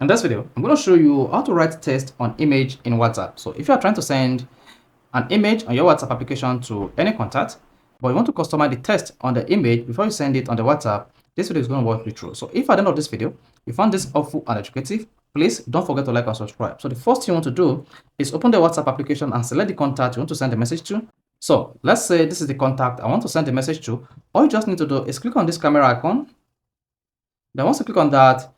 In this video, I'm going to show you how to write text on image in WhatsApp. So if you are trying to send an image on your WhatsApp application to any contact, but you want to customize the text on the image before you send it on the WhatsApp, this video is going to walk you through. So if at the end of this video, you found this helpful and educative, please don't forget to like and subscribe. So the first thing you want to do is open the WhatsApp application and select the contact you want to send a message to. So let's say this is the contact I want to send a message to. All you just need to do is click on this camera icon. Then once you click on that,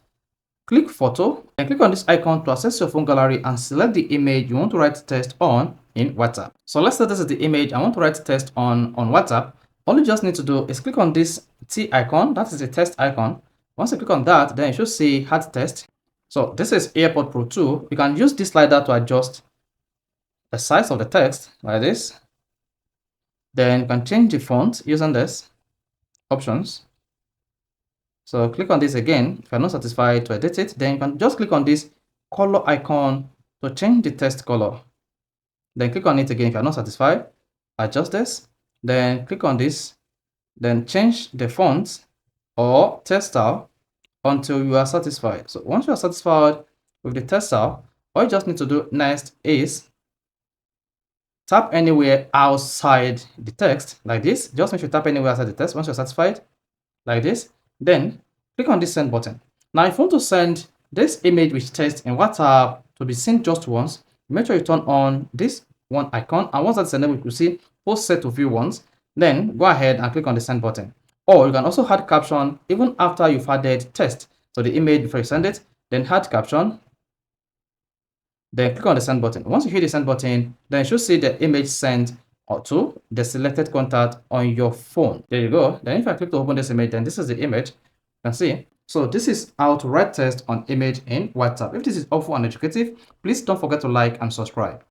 click photo and click on this icon to access your phone gallery and select the image you want to write text on in WhatsApp. So let's say this is the image I want to write text on WhatsApp. All you just need to do is click on this T icon, that is the text icon. Once you click on that, then you should see add text. So this is AirPod Pro 2. You can use this slider to adjust the size of the text like this. Then you can change the font using this options. So click on this again. If you're not satisfied to edit it, then you can just click on this color icon to change the text color. Then click on it again if you're not satisfied. Adjust this. Then click on this. Then change the font or text style until you are satisfied. So once you are satisfied with the text style, all you just need to do next is tap anywhere outside the text like this. Just make sure you tap anywhere outside the text once you're satisfied like this. Then click on this send button. Now if you want to send this image with text in WhatsApp to be seen just once, make sure you turn on this one icon, and once that's enabled, you see post set to view once. Then go ahead and click on the send button. Or you can also add caption even after you've added text to the image before you send it. Then add caption. Then click on the send button. Once you hit the send button, then you should see the image sent or to the selected contact on your phone. There you go. Then if I click to open this image, then this is the image. You can see. So this is how to write text on image in WhatsApp. If this is helpful and educative, please don't forget to like and subscribe.